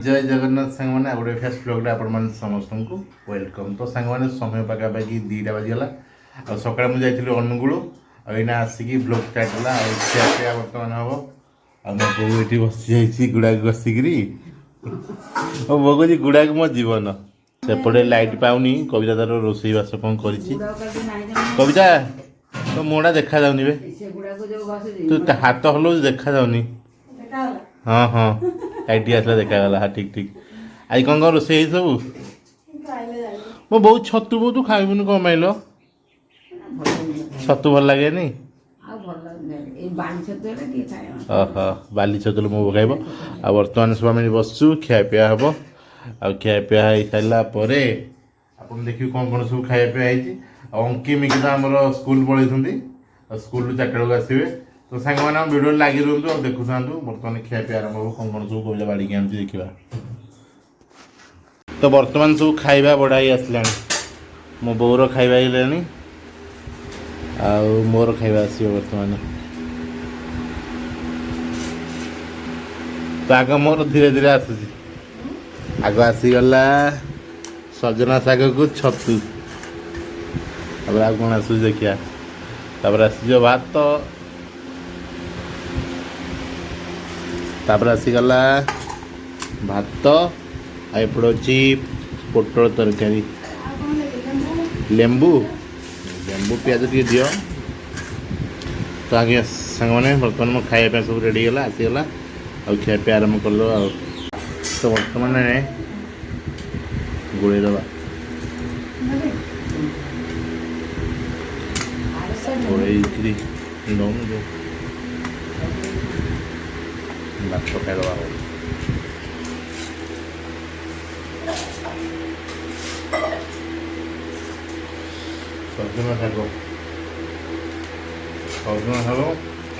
जय जगन्नाथ सांग मैंने गोटे फेस ब्लॉग आप समस्त को वेलकम। तो सांग मैंने समय पाखापाखि 2टा बाजिगला आ सका मुझे अनुगुल आईना आसिक ब्लॉग स्टार्ट है खिया बर्तमान हम आ मो बो ये बसी जाइए गुड़ा बसिकी मो बो कह गुड़ा मो जीवन सेपटे लाइट पाऊनी कविता तार रोसई बास कौन कर कविता तो मुड़ा देखा जाऊनी बे तू हाथ हलो देखा जाऊनी हाँ हाँ लाइट आसला देखागला हाँ ठीक ठीक आज कौन कौन रोसे सब मो बहुत छतु बहुत तू खाइबुनि कौन माइल छतु भल लगे नी बाली छतु मो खाइब आ बर्तमान सब आम बसु खिया पिया हम आ खिया पिया हो सारापर आप देखिए कौन कौन सब खाया पिया अंकी मिकी तो आम स्कूल पलैंती स्कूल 4टा बेलू आसवे तो सांग मैंने भिडियो लगी रुहतु और देखु था बर्तमान खिया पिया आरंभ हो कौन कौन सब कोयला बाड़ी आमती देखा तो बर्तमान सब खाଇବା बढ़ाई आसला मो बोर खाଇବା आइलानी मोर खाଇବା आसो बर्तमान तो आग मोर धीरे धीरे आसूसी आग आसीगला सजना शाग को छतु तापर आ कौन आसूस देखिया तापर आसी भात तापर आसीगला भात एपट अच्छी पोटल तरकारी लेंबू लेंबू पियाज टे दियो तो आगे सांग मैंने बर्तमान मो खाया सब रेडी गला आसीगला आ खिया पिया आरम्भ कल तो बर्तमान गोड़े दबा गोड़े दौन जो भात खाईदबा सजना शाग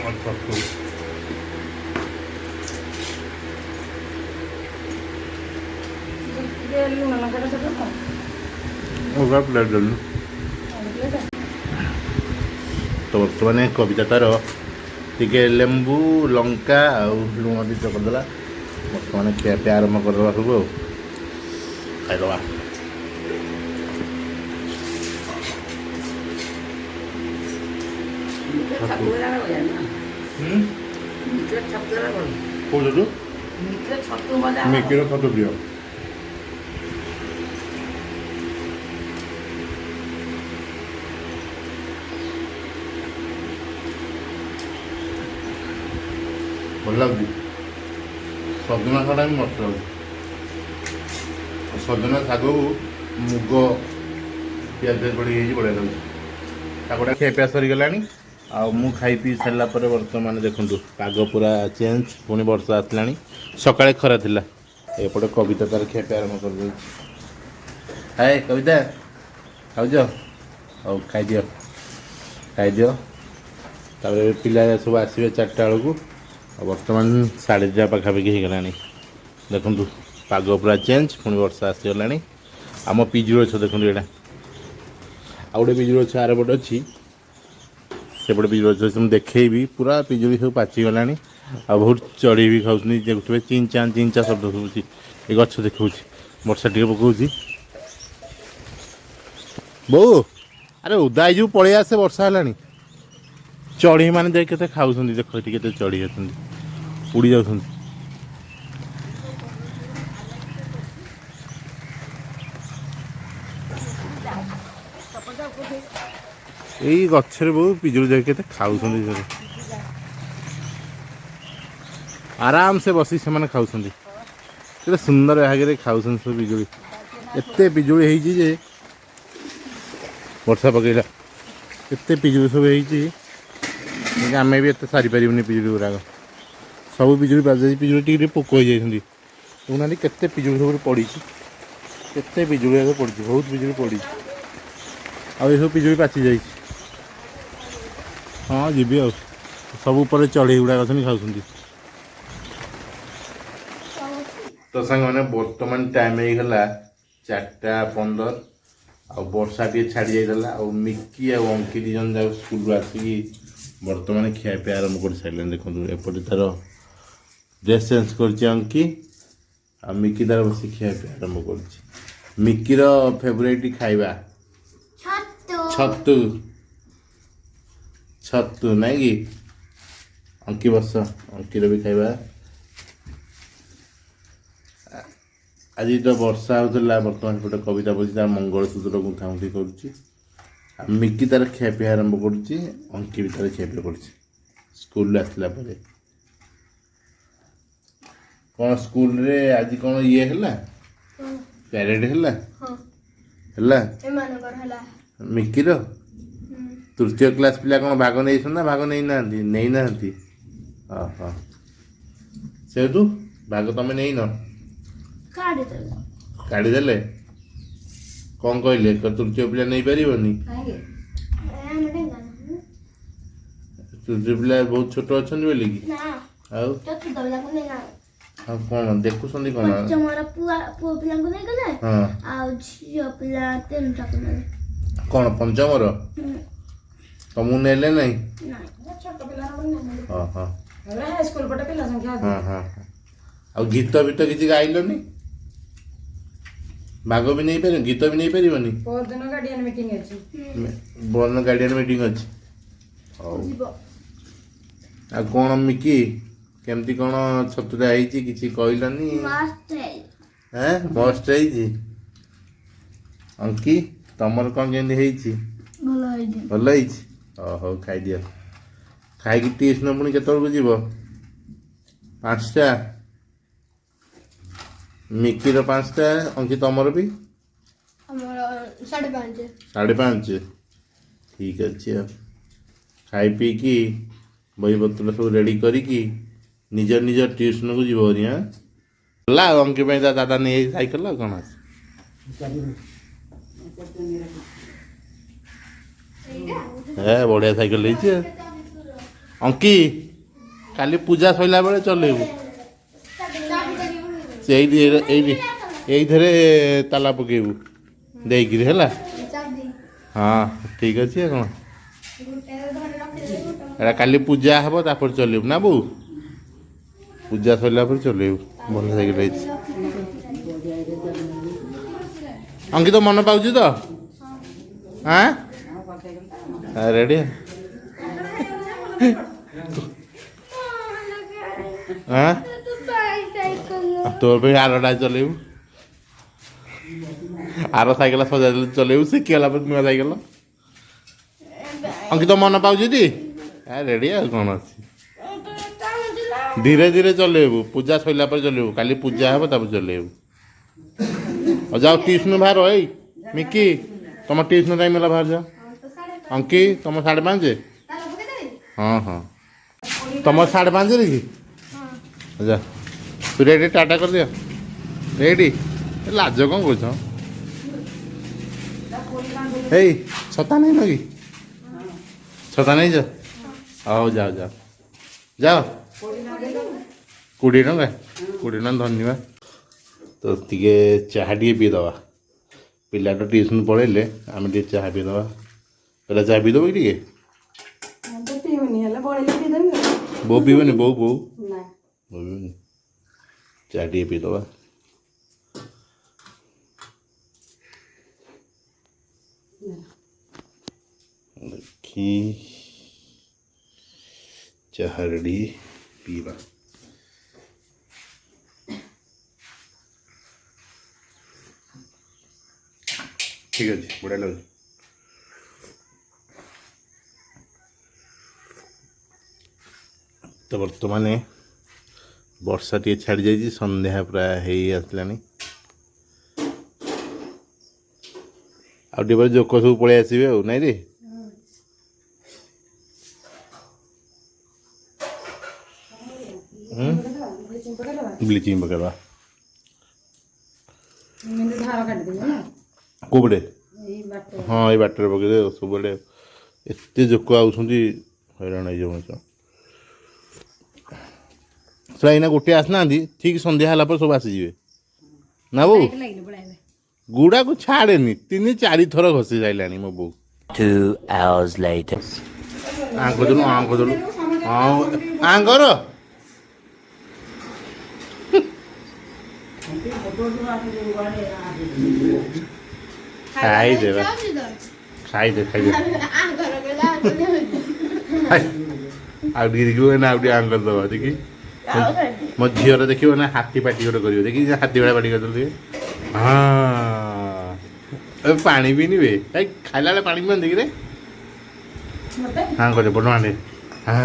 और छतु प्लेट देलु तो बर्तमान कविता तार टिके लेंबू लंका लुण टी चकरदेला बर्तमान खिया पिया आरम्भ करदे सब खाईदबा मिकीर छतु प्रिय भल लगे सजना शाग भी मस्त लगे सजना शाग मुग पियाज पड़ी बढ़िया लगे खिया पिया सरीगला मु खाई पी सारा बर्तमान देखु पाग पूरा चेंज पुणी वर्षा आसला सकाଳେ खरा थिला एपटे कविता तार खिया पिया आरम्भ कर दे हाय कविता खाऊज और खाई तापर पिला सब आसवे 4टा बेलू बर्तमान 2:30 पाखापाखि हो गला देखु पाग पूरा चेंज पुणी वर्षा आसीगला आम पिजुड़ गछ देखो यहाँ आ गए पिजुड़ गछ आर पटे अच्छी सेपटे पिजुड़ गछ मुझे देखेबी पूरा पिजुड़ी सब पाचिगला आ बहुत चढ़ी भी खाऊँ देखुए चिंचा चिंचा शब्द शुभुची ये गछ देखा वर्षा टे पकाऊँ बो अरे उदा जो पलि आसे वर्षा है चढ़ी मैंने देख के खाऊँ देख के चढ़ी उड़ी जाऊँ यही गचर बहु पिजुड़ी देख के खाऊँ आराम से बसी से मैंने खाऊँ के सुंदर आगे खाऊँ सब पिजुड़ी एत पिजुड़ी है वर्षा पकईला एत पिजुड़ी सब आम भी एत सारी पारे पिजुड़ी गुराक सब पिजुड़ी बाजी पिजुड़ी टी पोक हो जाती देखुना के पिजुड़ी सब पड़ी के पिजुड़ी पड़ी बहुत पिजुड़ी पड़ी आ सब पिजुड़ी पाची जा हाँ जी आ सब चढ़ई गुड़ाक खाऊँ तो सांग मैंने बर्तमान टाइम होगा 4:15 आ वर्षा टे छाड़ी जाइला मिकी आ अंकी 2 जन जाक स्कूल आसिक बर्तमान खियापिया आरम्भ कर सारे देखो एपटे तार ड्रेस चेंज कर अंकी ଆଉ ମିକି ତାର ବସି ଖିଆ ପିଆ ଆରମ୍ଭ କରୁଛି। ମିକିର ଫେଭରାଇଟ୍ ଖାଇବା ଛତୁ ଛତୁ ନାଇଁ କି? ଅଙ୍କି ବସ, ଅଙ୍କିର ବି ଖାଇବା। ଆଜି ତ ବର୍ଷା ହେଉଥିଲା, ବର୍ତ୍ତମାନ ଗୋଟେ କବିତା ବସି ତାର ମଙ୍ଗଳସୂତ୍ର ଗୁନ୍ଥାଗୁନ୍ଥି କରୁଛି। ଆଉ ମିକି ତାର ଖିଆପିଆ ଆରମ୍ଭ କରୁଛି, ଅଙ୍କି ବି ତାର ଖିଆପିଆ କରୁଛି ସ୍କୁଲରୁ ଆସିଲା ପରେ। କ'ଣ ସ୍କୁଲରେ ଆଜି କ'ଣ ଇଏ ହେଲା? ପ୍ୟାରେଡ୍ ହେଲା? ହେଲା ମିକିର ତୃତୀୟ କ୍ଲାସ୍ ପିଲା କ'ଣ ଭାଗ ନେଇଛନ୍ତି ନା ଭାଗ ନେଇନାହାନ୍ତି? ନେଇନାହାନ୍ତି। ଓହୋ, ସେଠୁ ଭାଗ ତମେ ନେଇନ? କାଢ଼ିଦେଲେ। କ'ଣ କହିଲେ? ତୃତୀୟ ପିଲା ନେଇପାରିବନି? ତୃତୀୟ ପିଲା ବହୁତ ଛୋଟ ଅଛନ୍ତି ବୋଲି କି? ଆଉ ଆଉ କ'ଣ ଦେଖୁଛନ୍ତି କ'ଣ? କ'ଣ ପଞ୍ଚମର ତମକୁ ନେଲେ ନାହିଁ? ହଁ ହଁ ହଁ। ଆଉ ଗୀତ ଫିତ କିଛି ଗାଇଲନି? ଭାଗ ବି ନେଇପାରିବ, ଗୀତ ବି ନେଇପାରିବନି? ପରଦିନ ଗାର୍ଡିଆନ ମିଟିଂ ଅଛି। ହଉ। ଆଉ କ'ଣ ମିକି କେମିତି କ'ଣ ଛତୁଟା ହେଇଛି କିଛି କହିଲନି? ମସ୍ତ ହେଇଛି। ଅଙ୍କି ତମର କ'ଣ କେମିତି ହେଇଛି? ଭଲ ହେଇଛି। ହଉ ଖାଇଦିଅ। ଖାଇକି ଟିଉସନ ପୁଣି କେତେବେଳକୁ ଯିବ? 5ଟା। ମିକିର 5ଟା, ଅଙ୍କି ତମର ବି 5:30। ଠିକ୍ ଅଛି। ଆଉ ଖାଇ ପିଇକି ବହିପତ୍ର ସବୁ ରେଡ଼ି କରିକି ନିଜ ନିଜ ଟିଉସନକୁ ଯିବ। ହେଲା ଆଉ ଅଙ୍କି ପାଇଁ ତା ଦାଦା ନେଇ ସାଇକେଲ ଆଉ କ'ଣ ଅଛି। ବଢ଼ିଆ ସାଇକେଲ ହେଇଛି। ଅଙ୍କି କାଲି ପୂଜା ସରିଲା ବେଳେ ଚଲେଇବୁ। ସେ ଏଇଥିରେ ତାଲା ପକେଇବୁ ଦେଇକିରି ହେଲା। ହଁ ଠିକ୍ ଅଛି। କ'ଣ ଏଇଟା କାଲି ପୂଜା ହେବ ତାପରେ ଚଲେଇବୁ ନା ବୋଉ? ପୂଜା ସରିଲା ପରେ ଚଲେଇବୁ। ଭଲ ସାଇକେଲ ହେଇଛି। ଅଙ୍କି ତ ମନ ପାଉଛି ତ? ରେଡ଼ି? ତୋର ପାଇଁ ଆରଟା ଚଲେଇବୁ। ଆର ସାଇକେଲ ସଜାଇ ଚଲେଇବୁ, ଶିଖିଗଲା ପରେ ନୂଆ ସାଇକେଲ। ଅଙ୍କି ତ ମନ ପାଉଛି ଟି? ରେଡ଼ି ଆଉ କ'ଣ ଅଛି। ଧୀରେ ଧୀରେ ଚଲେଇବୁ, ପୂଜା ସରିଲା ପରେ ଚଲେଇବୁ। କାଲି ପୂଜା ହେବ ତାପରେ ଚଲେଇବୁ। ଆଉ ଯାଅ ଟିଉସନ ବାହାର। ଏଇ ମିକି ତମ ଟିଉସନ ଟାଇମ୍ ହେଲା, ବାହାର ଯାଅ। ଅଙ୍କି ତମ 5:30? ହଁ। ତମର 5:30ରେ କି? ଯା ତୁ ରେଡ଼ି, ଟାଟା କରିଦିଅ। ରେଡ଼ି? ଲାଜ କ'ଣ କରୁଛ? ଏଇ ଛତା ନେଇନ କି? ଛତା ନେଇଛ? ହଉ ଯାଅ। 20 ଟଙ୍କା? 20 ଟଙ୍କା ଧନ୍ୟବାଦ। ତ ଟିକେ ଚାହା ଟିକେ ପିଇଦେବା। ପିଲାଟା ଟିଉସନ ପଳେଇଲେ ଆମେ ଟିକେ ଚାହା ପିଇଦେବା। କହିଲା ଚାହା ପିଇଦେବ କି ଟିକେ? ବୋଉ ପିଇବନି? ବୋଉ ପିଇବନି? ଚାହା ଟିକେ ପିଇଦେବା। ଦେଖି ଚାହା ରେଡ଼ି ପିଇବା। ଠିକ୍ ଅଛି, ବଢ଼ିଆ ଲାଗୁଛି। ତ ବର୍ତ୍ତମାନ ବର୍ଷା ଟିକେ ଛାଡ଼ି ଯାଇଛି, ସନ୍ଧ୍ୟା ପ୍ରାୟ ହେଇ ଆସିଲାଣି। ଆଉ ଟିକେ ପରେ ଜୋକ ସବୁ ପଳେଇ ଆସିବେ ଆଉ, ନାଇଁ ରେ? ବ୍ଲିଚିଂ ପକେଇବା। କୋଉପଟେ? ହଁ ଏଇ ବାଟରେ ପକେଇଦେବେ। ସବୁବେଳେ ଏତେ ଜୋକ ଆଉଛନ୍ତି, ହଇରାଣ ହେଇଯିବ ମଣିଷ। ସେଟା ଏଇନା ଗୋଟିଏ ଆସିନାହାନ୍ତି, ଠିକ୍ ସନ୍ଧ୍ୟା ହେଲା ପରେ ସବୁ ଆସିଯିବେ ନା ବୋଉ? ଗୁଡ଼ାକୁ ଛାଡ଼େନି, 3-4 ଥର ଘଷି ସାରିଲାଣି ମୋ ବୋଉ। 2 hours later. ଆଙ୍କର ଖାଇଦେବା ଖାଇଦେ ଖାଇଦେ ଆଉ ଟିକେ ଦେଖିବ ନା ଆଉ ଟିକେ ଆଙ୍ଗଲ ଦବା ଦେଖି ମୋ ଝିଅର ଦେଖିବ ନା ହାତୀ ପାଟି ଗୋଟେ କରିବ ଦେଖି ହାତୀ ଭଳିଆ ପାଟି କରିଦେଲେ ଟିକେ ହଁ ପାଣି ପିଇନିବେ ଖାଇଲା ବେଳେ ପାଣି ପିଅନ୍ତି କିରେ ହଁ କରିବ ବଡ଼ ମାଣ୍ଡେ ହଁ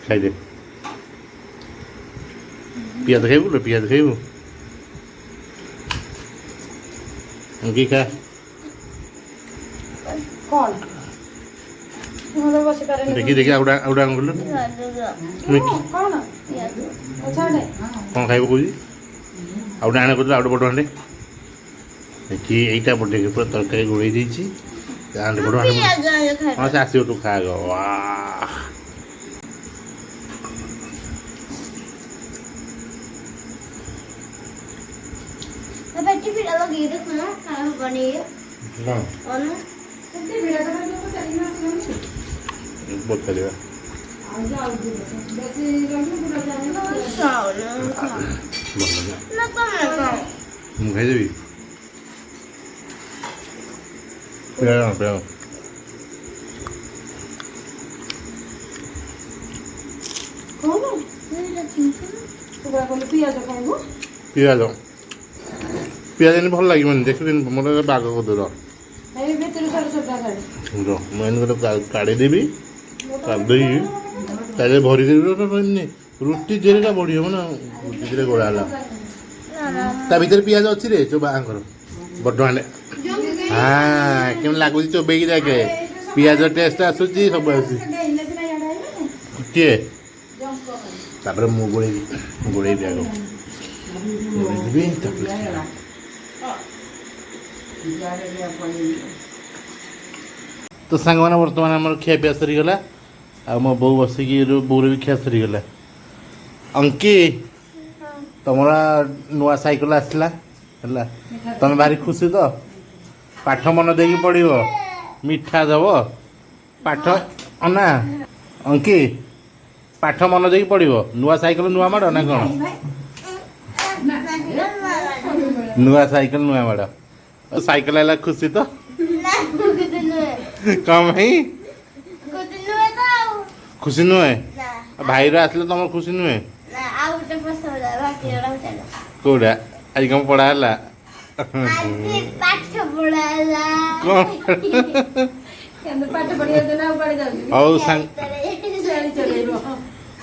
ଖାଇଦେ ପିଆଜ ଖାଇବୁ ଲୋ ପିଆଜ ଖାଇବୁ କି ଖା ଦେଖି ଦେଖି ଆଉ ଗୋଟେ ଆଙ୍ଗୁଲ କ'ଣ ଖାଇବ କହୁଛି ଆଉ ଗୋଟେ ଆଣେ କହୁଥିଲା ଆଉ ଗୋଟେ ବଡ଼ ହାଣ୍ଡେ ଦେଖି ଏଇଟା ବଡ଼ ପୁରା ତରକାରୀ ଗୋଳେଇ ଦେଇଛି ହାଣ୍ଡେ ବଡ଼ ହାଣ୍ଡେ ହଁ ସେ ଆସିବ ତୁ ଖାଇବ ମୁଁ ଖାଇଦେବି ପିଆଜ ପିଆଜ ପିଆଜ ଭଲ ଲାଗିବନି ଦେଖିନି ମୋର ବାଗ କରିଦେଲ ମୁଁ ଏମିତି ଗୋଟେ କାଢ଼ିଦେବି କାଢ଼ିଦେବି ତାହେଲେ ଭରିଦେବି ରୁଟି ଦେହଟା ବଢ଼ିବ ନା ରୁଟି ଦେହରେ ଗୋଳା ହେଲା ତା ଭିତରେ ପିଆଜ ଅଛି ରେ ଚୋବା ଆଙ୍କର ବଡ଼ ହାଣ୍ଡେ ହଁ କେମିତି ଲାଗୁଛି ଚୋବେଇକି ଦେଖେ ପିଆଜ ଟେଷ୍ଟ ଆସୁଛି ସବୁ ଆସୁଛି କିଏ ତାପରେ ମୁଁ ଗୋଳେଇବି ଆଗ ଗୋଳେଇଦେବି ତାପରେ ତ ସାଙ୍ଗମାନେ ବର୍ତ୍ତମାନ ଆମର ଖିଆପିଆ ସରିଗଲା ଆଉ ମୋ ବୋଉ ବସିକି ବୋଉର ବି ଖିଆ ସରିଗଲା ଅଙ୍କି ତମର ନୂଆ ସାଇକେଲ ଆସିଲା ହେଲା ତମେ ଭାରି ଖୁସି ତ ପାଠ ମନ ଦେଇକି ପଢ଼ିବ ମିଠା ଦେବ ପାଠ ନା ଅଙ୍କି ପାଠ ମନ ଦେଇକି ପଢ଼ିବ ନୂଆ ସାଇକେଲ ନୂଆ ମାଡ଼ ନା କ'ଣ ନୂଆ ସାଇକେଲ ନୂଆ ମାଡ଼ ସାଇକେଲ ହେଲା ଖୁସି ତ କ'ଣ ଭାଇ ଖୁସି ନୁହେଁ ଭାଇର ଆସିଲେ ତମର ଖୁସି ନୁହେଁ କୋଉଟା ଆଜି କ'ଣ ପଢ଼ା ହେଲା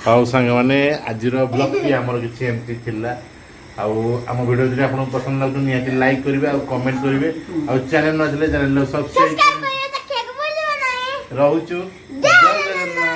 ହଉ ସାଙ୍ଗମାନେ ଆଜିର ବ୍ଲଗ୍ଟି ଆମର କିଛି ଏମିତି ଥିଲା ଆଉ ଆମ ଭିଡ଼ିଓ ଯଦି ଆପଣଙ୍କୁ ପସନ୍ଦ ଲାଗୁଛି ନିହାତି ଲାଇକ୍ କରିବେ ଆଉ କମେଣ୍ଟ କରିବେ ଆଉ ଚ୍ୟାନେଲ୍ ନଥିଲେ ଚ୍ୟାନେଲ୍ ସବସ୍କ୍ରାଇବ୍ ରହୁଛୁ ଜୟ ଜଗନ୍ନାଥ।